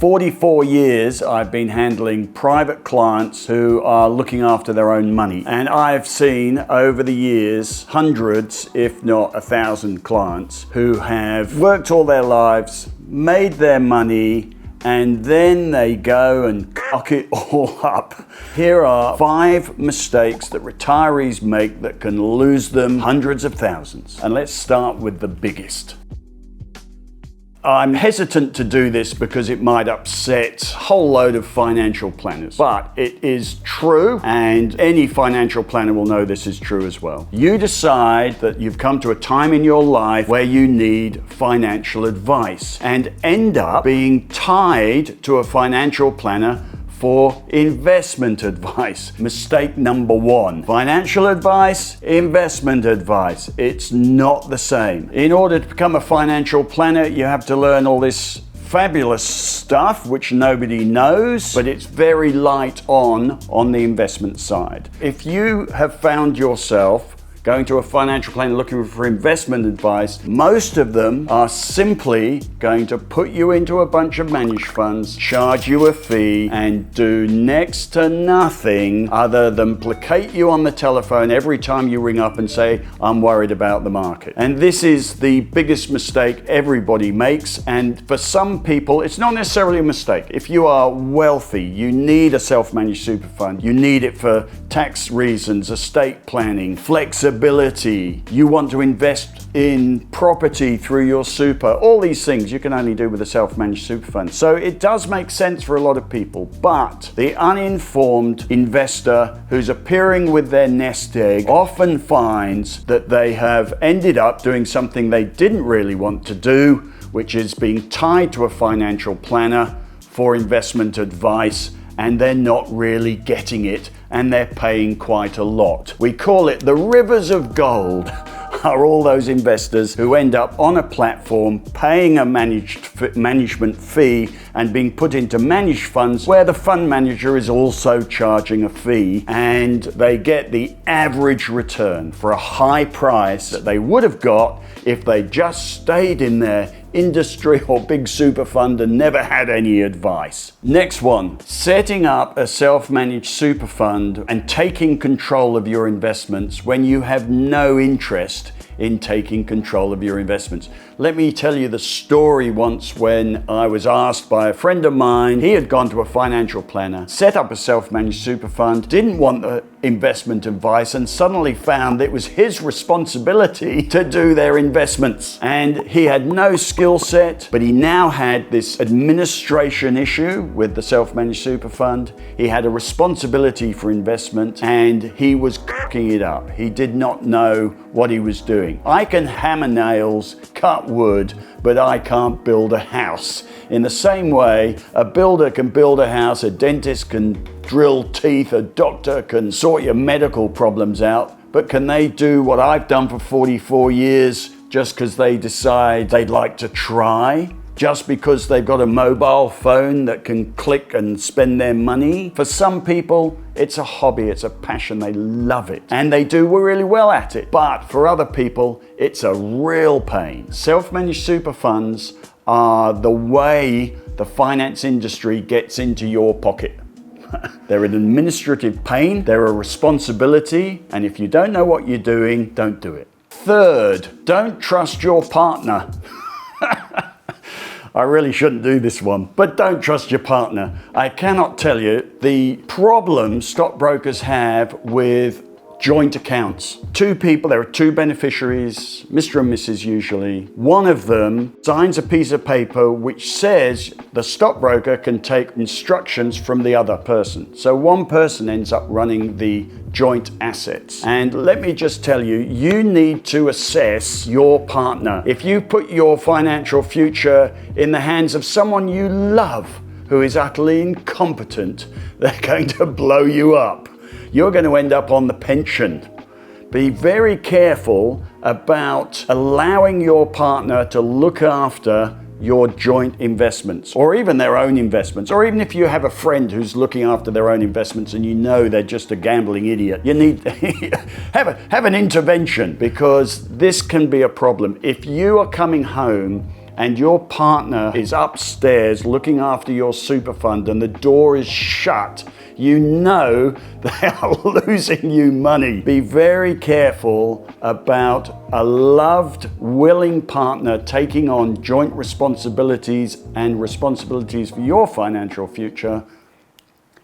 44 years I've been handling private clients who are looking after their own money. And I've seen over the years hundreds, if not 1,000 clients who have worked all their lives, made their money, and then they go and cock it all up. Here are 5 mistakes that retirees make that can lose them hundreds of thousands. And let's start with the biggest. I'm hesitant to do this because it might upset a whole load of financial planners, but it is true, and any financial planner will know this is true as well. You decide that you've come to a time in your life where you need financial advice and end up being tied to a financial planner for investment advice. Mistake number 1. Financial advice, investment advice. It's not the same. In order to become a financial planner, you have to learn all this fabulous stuff which nobody knows, but it's very light on the investment side. If you have found yourself going to a financial planner looking for investment advice, most of them are simply going to put you into a bunch of managed funds, charge you a fee, and do next to nothing other than placate you on the telephone every time you ring up and say, I'm worried about the market. And this is the biggest mistake everybody makes. And for some people, it's not necessarily a mistake. If you are wealthy, you need a self-managed super fund. You need it for tax reasons, estate planning, flexibility. You want to invest in property through your super. All these things you can only do with a self-managed super fund. So it does make sense for a lot of people, but the uninformed investor who's appearing with their nest egg often finds that they have ended up doing something they didn't really want to do, which is being tied to a financial planner for investment advice, and they're not really getting it, and they're paying quite a lot. We call it the rivers of gold are all those investors who end up on a platform paying a management fee and being put into managed funds where the fund manager is also charging a fee, and they get the average return for a high price that they would have got if they just stayed in their industry or big super fund and never had any advice. Next one, setting up a self-managed super fund and taking control of your investments when you have no interest in taking control of your investments. Let me tell you the story once when I was asked by a friend of mine. He had gone to a financial planner, set up a self-managed super fund, didn't want the investment advice, and suddenly found it was his responsibility to do their investments. And he had no skill set, but he now had this administration issue with the self-managed super fund. He had a responsibility for investment, and he was cooking it up. He did not know what he was doing. I can hammer nails, cut wood, but I can't build a house. In the same way, a builder can build a house, a dentist can drill teeth, a doctor can sort your medical problems out, but can they do what I've done for 44 years just because they decide they'd like to try? Just because they've got a mobile phone that can click and spend their money? For some people, it's a hobby, it's a passion, they love it, and they do really well at it. But for other people, it's a real pain. Self-managed super funds are the way the finance industry gets into your pocket. They're an administrative pain, they're a responsibility, and if you don't know what you're doing, don't do it. Third, don't trust your partner. I really shouldn't do this one, but don't trust your partner. I cannot tell you the problem stockbrokers have with joint accounts. 2 people, there are 2 beneficiaries, Mr. and Mrs. usually. One of them signs a piece of paper which says the stockbroker can take instructions from the other person. So one person ends up running the joint assets. And let me just tell you, you need to assess your partner. If you put your financial future in the hands of someone you love who is utterly incompetent, they're going to blow you up. You're going to end up on the pension. Be very careful about allowing your partner to look after your joint investments, or even their own investments, or even if you have a friend who's looking after their own investments and you know they're just a gambling idiot, you need to have an intervention, because this can be a problem. If you are coming home and your partner is upstairs looking after your super fund and the door is shut, you know they are losing you money. Be very careful about a loved, willing partner taking on joint responsibilities and responsibilities for your financial future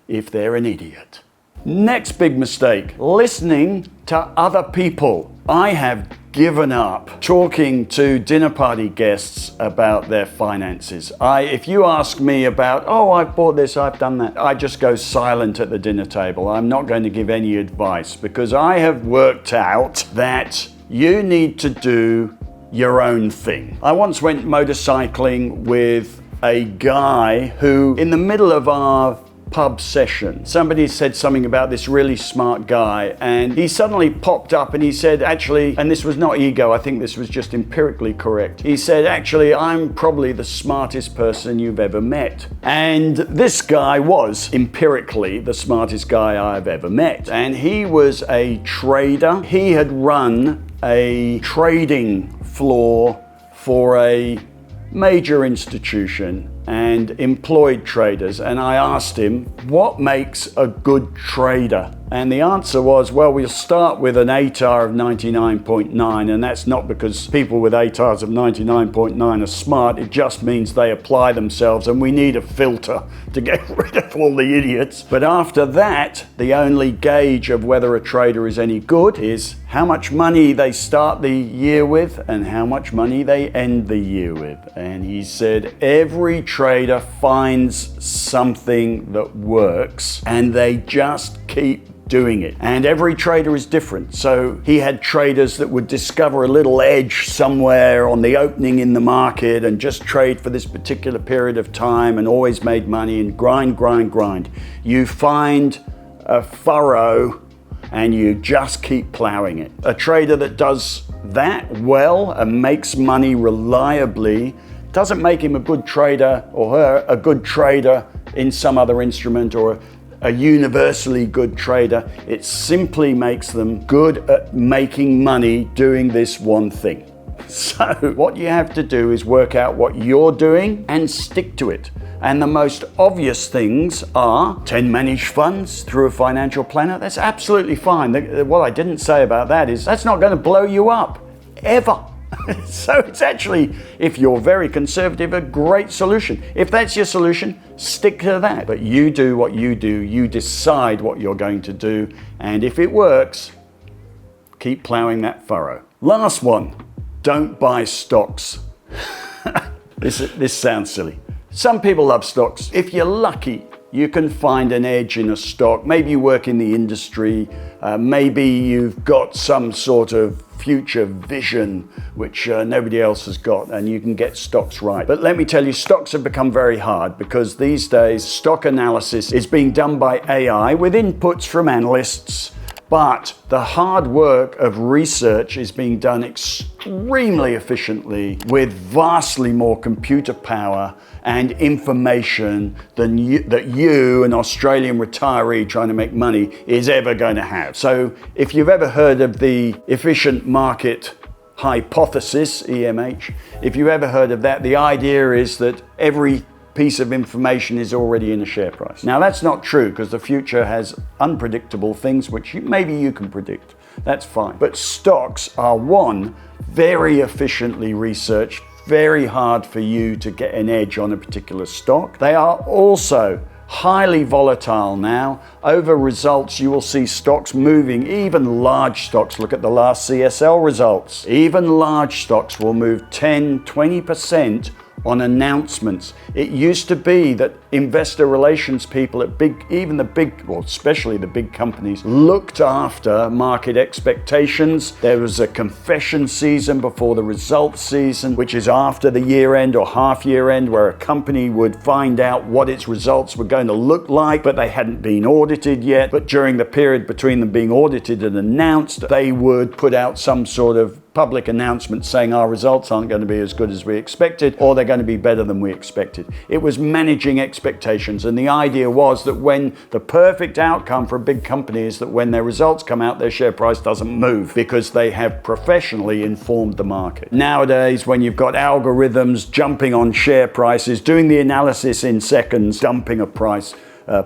if they're an idiot. Next big mistake, listening to other people. I have given up talking to dinner party guests about their finances. If you ask me about, oh, I've bought this, I've done that, I just go silent at the dinner table. I'm not going to give any advice because I have worked out that you need to do your own thing. I once went motorcycling with a guy who, in the middle of our pub session, somebody said something about this really smart guy, and he suddenly popped up and he said, actually, and this was not ego, I think this was just empirically correct. He said, actually, I'm probably the smartest person you've ever met. And this guy was empirically the smartest guy I've ever met. And he was a trader. He had run a trading floor for a major institution and employed traders, and I asked him, what makes a good trader? And the answer was, well, we'll start with an ATAR of 99.9, and that's not because people with ATARs of 99.9 are smart, it just means they apply themselves, and we need a filter to get rid of all the idiots. But after that, the only gauge of whether a trader is any good is how much money they start the year with and how much money they end the year with. And he said, every trader finds something that works and they just keep doing it. And every trader is different. So he had traders that would discover a little edge somewhere on the opening in the market and just trade for this particular period of time and always made money and grind. You find a furrow and you just keep plowing it. A trader that does that well and makes money reliably doesn't make him a good trader or her a good trader in some other instrument or a universally good trader. It simply makes them good at making money doing this one thing. So what you have to do is work out what you're doing and stick to it. And the most obvious things are 10 managed funds through a financial planner. That's absolutely fine. What I didn't say about that is that's not going to blow you up, ever. So it's actually, if you're very conservative, a great solution. If that's your solution, stick to that. But you do what you do. You decide what you're going to do. And if it works, keep plowing that furrow. Last one, don't buy stocks. This sounds silly. Some people love stocks. If you're lucky, you can find an edge in a stock. Maybe you work in the industry. Maybe you've got some sort of future vision which nobody else has got, and you can get stocks right. But let me tell you, stocks have become very hard because these days stock analysis is being done by AI with inputs from analysts. But the hard work of research is being done extremely efficiently with vastly more computer power and information than you, an Australian retiree trying to make money, is ever going to have. So if you've ever heard of the efficient market hypothesis, EMH, if you've ever heard of that, the idea is that every piece of information is already in a share price. Now that's not true because the future has unpredictable things which maybe you can predict. That's fine. But stocks are one, very efficiently researched, very hard for you to get an edge on a particular stock. They are also highly volatile now. Over results, you will see stocks moving, even large stocks. Look at the last CSL results. Even large stocks will move 10, 20% on announcements. It used to be that investor relations people at especially the big companies, looked after market expectations. There was a confession season before the results season, which is after the year end or half year end, where a company would find out what its results were going to look like, but they hadn't been audited yet. But during the period between them being audited and announced, they would put out some sort of public announcements saying our results aren't going to be as good as we expected, or they're going to be better than we expected. It was managing expectations, and the idea was that when the perfect outcome for a big company is that when their results come out, their share price doesn't move because they have professionally informed the market. Nowadays, when you've got algorithms jumping on share prices, doing the analysis in seconds, dumping a price,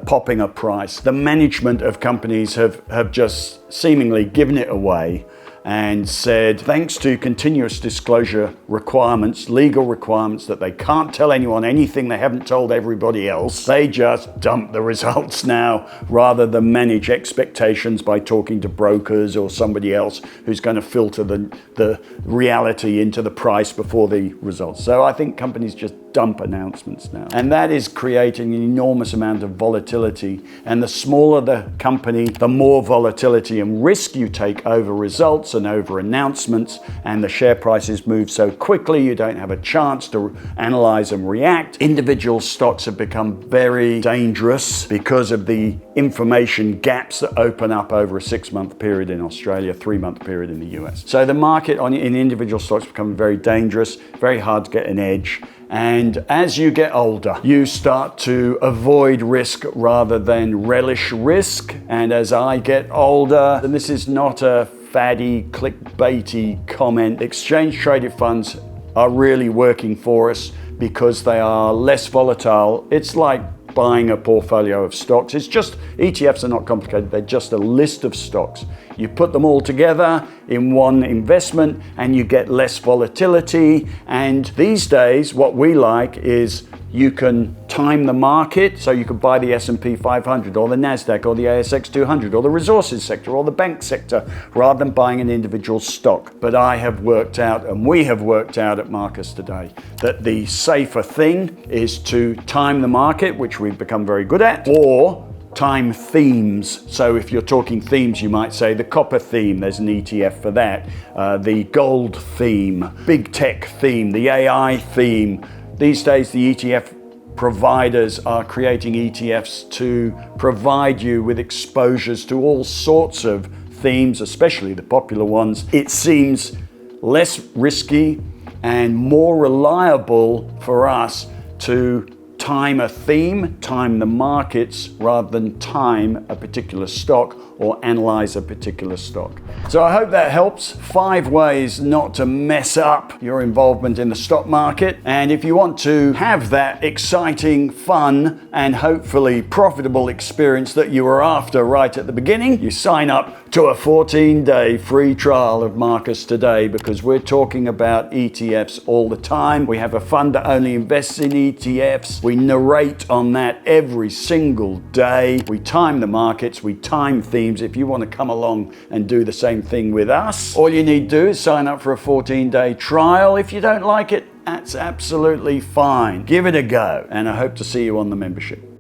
popping a price, the management of companies have just seemingly given it away and said, thanks to continuous disclosure requirements, legal requirements, that they can't tell anyone anything they haven't told everybody else, they just dump the results now rather than manage expectations by talking to brokers or somebody else who's going to filter the reality into the price before the results. So I think companies just dump announcements now. And that is creating an enormous amount of volatility. And the smaller the company, the more volatility and risk you take over results and over announcements, and the share prices move so quickly you don't have a chance to analyze and react. Individual stocks have become very dangerous because of the information gaps that open up over a 6-month period in Australia, 3-month period in the US. So the market in individual stocks become very dangerous, very hard to get an edge. And as you get older, you start to avoid risk rather than relish risk. And as I get older, and this is not a faddy, clickbaity comment, exchange traded funds are really working for us because they are less volatile. It's like buying a portfolio of stocks. It's just, ETFs are not complicated. They're just a list of stocks. You put them all together in one investment and you get less volatility. And these days, what we like is you can time the market, so you could buy the S&P 500 or the NASDAQ or the ASX 200 or the resources sector or the bank sector rather than buying an individual stock. But I have worked out, and we have worked out at Marcus today, that the safer thing is to time the market, which we've become very good at, or time themes. So if you're talking themes, you might say the copper theme, there's an ETF for that, the gold theme, big tech theme, the AI theme. These days, the ETF providers are creating ETFs to provide you with exposures to all sorts of themes, especially the popular ones. It seems less risky and more reliable for us to time a theme, time the markets, rather than time a particular stock or analyze a particular stock. So I hope that helps. 5 ways not to mess up your involvement in the stock market. And if you want to have that exciting, fun, and hopefully profitable experience that you were after right at the beginning, you sign up to a 14-day free trial of Marcus today, because we're talking about ETFs all the time. We have a fund that only invests in ETFs. We narrate on that every single day. We time the markets, we time themes. If you want to come along and do the same thing with us, all you need to do is sign up for a 14-day trial. If you don't like it, that's absolutely fine. Give it a go, and I hope to see you on the membership.